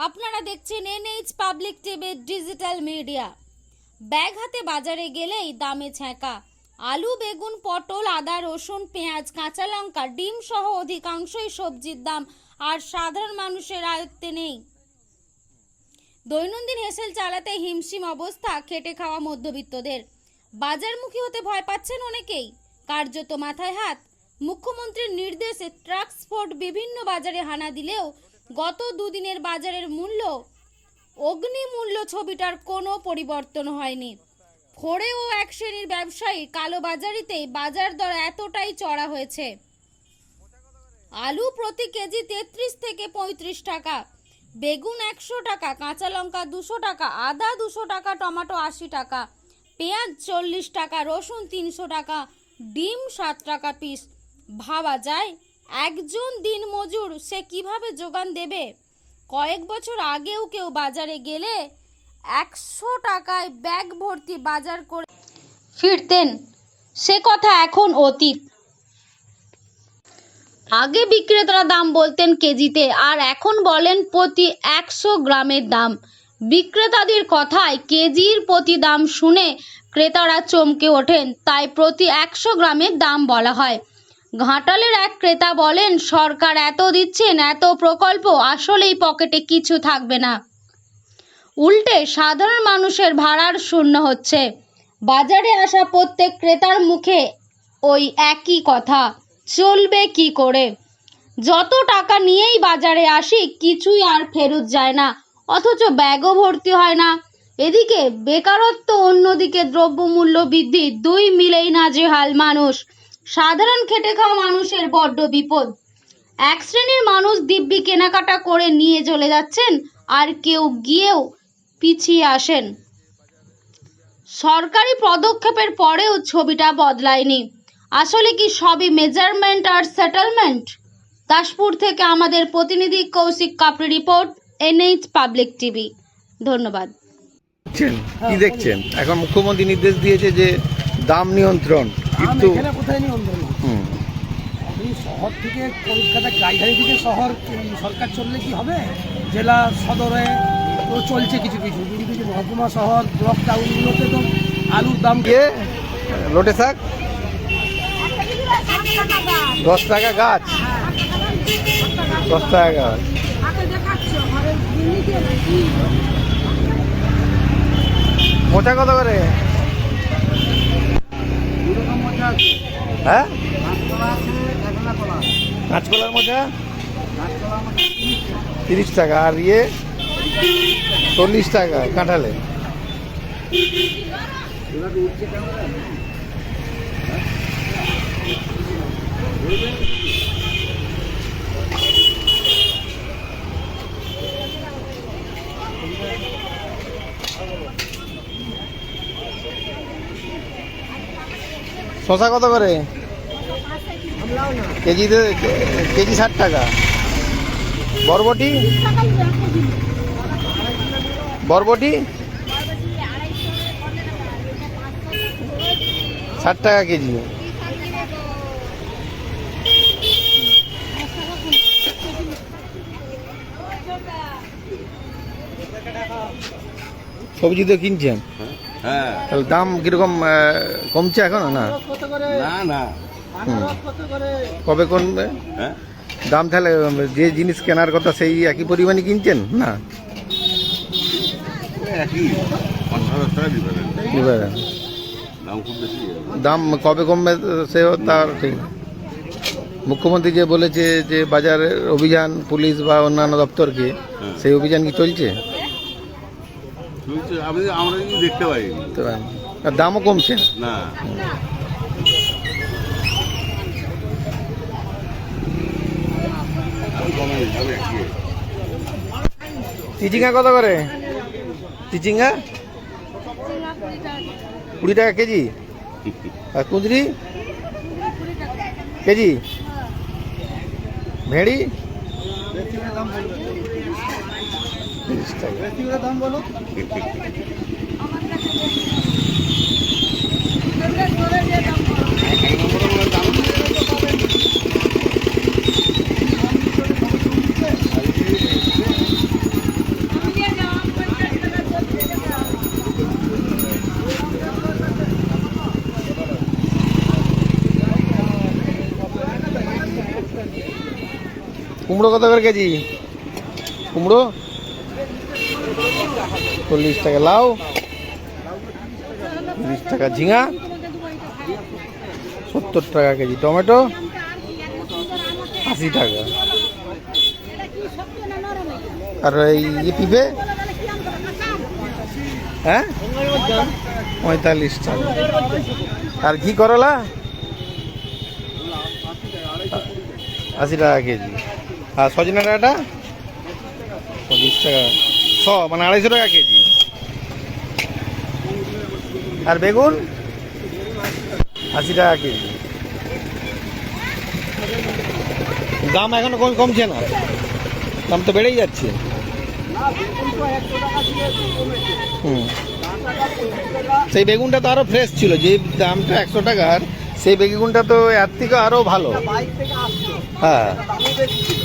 আপনারা দেখছেন NH public টিভির ডিজিটাল মিডিয়া। ব্যাগ হাতে বাজারে গেলেই দামে ছ্যাঁকা। আলু, বেগুন, পটল, আদা, রসুন, পেঁয়াজ, কাঁচা লঙ্কা, ডিম সহ অধিকাংশই সবজির দাম আর সাধারণ মানুষের আয়ত্তে নেই। দৈনন্দিন হেসেল চালাতে হিমশিম অবস্থা খেটে খাওয়া মধ্যবিত্তদের। বাজারমুখী হতে ভয় পাচ্ছেন অনেকেই, কার্যত মাথায় হাত। মুখ্যমন্ত্রীর নির্দেশে ট্রান্সপোর্ট বিভিন্ন বাজারে হানা দিলেও গত দুদিনের বাজারের মূল্য অগ্নিমূল্য ছবিটার কোনো পরিবর্তন হয়নি। ফোড়ে ও এক শ্রেণীর ব্যবসায়ী কালোবাজারিতেই বাজার দর এতটাই চড়া হয়েছে। আলু প্রতি কেজি 33 থেকে 35 টাকা, বেগুন 100 টাকা, কাঁচা লঙ্কা 200 টাকা, আদা 200 টাকা, টমেটো 80 টাকা, পেঁয়াজ 40 টাকা, রসুন 300 টাকা, ডিম 7 টাকা পিস। ভাবা যায় একজন দিনমজুর সে কিভাবে যোগান দেবে? কয়েক বছর আগেও কেউ বাজারে গেলে 100 টাকায় ব্যাগ ভর্তি বাজার করে ফিরতেন, সে কথা এখন অতীত। আগে বিক্রেতারা দাম বলতেন কেজিতে, আর এখন বলেন প্রতি 100 গ্রামের দাম। বিক্রেতাদের কথায় কেজির প্রতি দাম শুনে ক্রেতারা চমকে ওঠেন, তাই প্রতি 100 গ্রামের দাম বলা হয়। ঘাটালের এক ক্রেতা বলেন, সরকার এত দিচ্ছেন, এত প্রকল্প, আসলেই পকেটে কিছু থাকবে না। উল্টে সাধারণ মানুষের ভাড়ার শূন্য হচ্ছে। বাজারে আসা প্রত্যেক ক্রেতার মুখে ওই একই কথা, চলবে কি করে? যত টাকা নিয়েই বাজারে আসি কিছুই আর ফেরত যায় না, অথচ ব্যাগও ভর্তি হয় না। এদিকে বেকারত্ব, অন্যদিকে দ্রব্যমূল্য বৃদ্ধি, দুই মিলেই নাজেহাল মানুষ। সাধারণ খেটে খাওয়া মানুষের বড্ড বিপদ। এক শ্রেণীর মানুষ দিব্যি কেনাকাটা করে নিয়ে চলে যাচ্ছেন, আর কেউ গিয়েও পিছিয়ে আসেন। সরকারি পদক্ষেপের পরেও ছবিটা বদলায়নি। আসলে কি সবই মেজারমেন্ট আর সেটেলমেন্ট? দাসপুর থেকে আমাদের প্রতিনিধি কৌশিক কাপড়ি রিপোর্ট, এনএইচ পাবলিক টিভি। ধন্যবাদ। কি দেখছেন? এখন মুখ্যমন্ত্রী নির্দেশ দিয়েছে যে দাম নিয়ন্ত্রণ, কিন্তু কোথায় নিয়ন্ত্রণ? আপনি শহর থেকে কলকাতা রাজধানী থেকে শহর সরকার চললে কি হবে? জেলা সদরে তো চলছে কিছু কিছু, কিন্তু যে মহকুমা শহর ব্লক টাউনগুলোতে তো আলুর দাম লোটে শাক 10 টাকা গাছ, 10 টাকা গাছ। মোচা কত করে? হ্যাঁ, কাঁচকলার মোচা 30 টাকা, আর 40 টাকা কাঁঠালে। শশা কত করে? কেজিতে কেজি 60 টাকা। বরবটি, বরবটি 60 টাকা কেজি। সবজি তো কিনছেন? হ্যাঁ, তাহলে দাম কিরকম কমছে এখনো? না না না, কবে কমবে? হ্যাঁ, দাম তাহলে যে জিনিস কেনার কথা সেই একই পরিমাণে কিনছেন? না, একই 15 টাকা দিবেন, দাম খুব বেশি। দাম কবে কমবে সে তার ঠিক না। মুখ্যমন্ত্রী যে বলেছে যে বাজারের অভিযান, পুলিশ বা অন্যান্য দপ্তরকে, সেই অভিযান কি চলছে? আমরা কিন্তু দেখতে পাই আর দামও কমছে না। চিচিঙ্গা কত করে? চিচিঙ্গা 20 টাকা কেজি, আর কুঁদরি কেজি, ভেড়ি 30 টাকা। দাম বলো। কুমড়ো কত করে কেজি? কুমড়ো 40 টাকা, লাউ 30 টাকা, ঝিঙা 70 টাকা কেজি, টমেটো 80 টাকা, আর এই পিঁপে হ্যাঁ 45 টাকা, আর ঘি করলা 80 টাকা কেজি, আর সজনা ডাঁটা 25 টাকা, মানে 250 টাকা কেজি, আর বেগুন 80 টাকা কেজি। দাম এখনো কমছে না, দাম তো বেড়েই যাচ্ছে। সেই বেগুনটা তো আরো ফ্রেশ ছিল, যে দামটা 100 টাকার, সেই বেগুনটা তো এর থেকে আরো ভালো। হ্যাঁ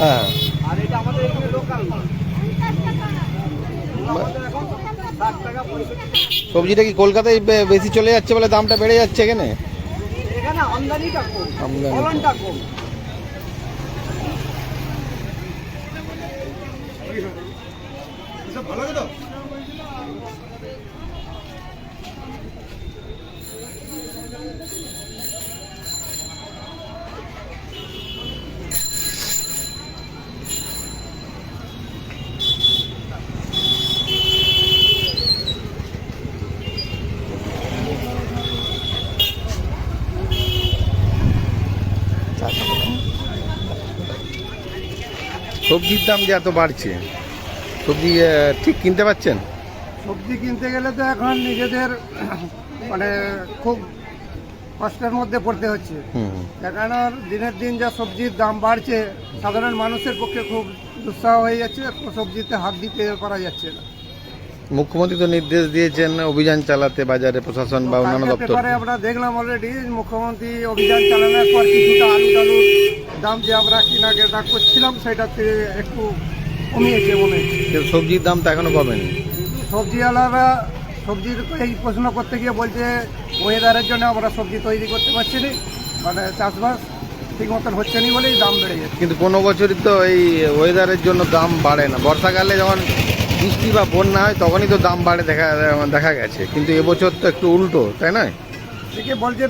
হ্যাঁ, সবজিটা কি কলকাতায় বেশি চলে যাচ্ছে বলে দামটা বেড়ে যাচ্ছে এখানে? আমদানিটা কম, আমদানি ফলনটা কম। সবজির দাম যে এত বাড়ছে, সবজি ঠিক কিনতে পারছেন? সবজি কিনতে গেলে তো এখন নিজেদের মানে খুব কষ্টের মধ্যে পড়তে হচ্ছে। কারণ দিনের দিন যা সবজির দাম বাড়ছে, সাধারণ মানুষের পক্ষে খুব দুঃসাহ হয়ে যাচ্ছে, সবজিতে হাত দিতে পারা যাচ্ছে না। মুখ্যমন্ত্রী তো নির্দেশ দিয়েছেন অভিযান চালাতে বাজারে, প্রশাসন বা অন্যান্য দপ্তর। পেপারে আমরা দেখলাম অলরেডি মুখ্যমন্ত্রী অভিযান চালানোর পর কিছুটা আলু টালুর দাম যে আমরা কেনাকাটা করছিলাম সেটাতে একটু কমিয়েছে মনে হচ্ছে। কিন্তু সবজির দাম তো এখনো কমেনি। সবজিওয়ালারা সবজির এই প্রশ্ন করতে গিয়ে বলছে ওয়েদারের জন্য আমরা সবজি তৈরি করতে পারছি না, মানে চাষবাস ঠিক মতন হচ্ছে না বলেই দাম বেড়ে যাচ্ছে। কিন্তু কোনো বছরই তো এই ওয়েদারের জন্য দাম বাড়ে না। বর্ষাকালে যখন বৃষ্টি বা বন্যা হয় তখনই তো দাম বাড়ে দেখা গেছে, কিন্তু এবছর তো একটু উল্টো, তাই নয়? থেকে বলছে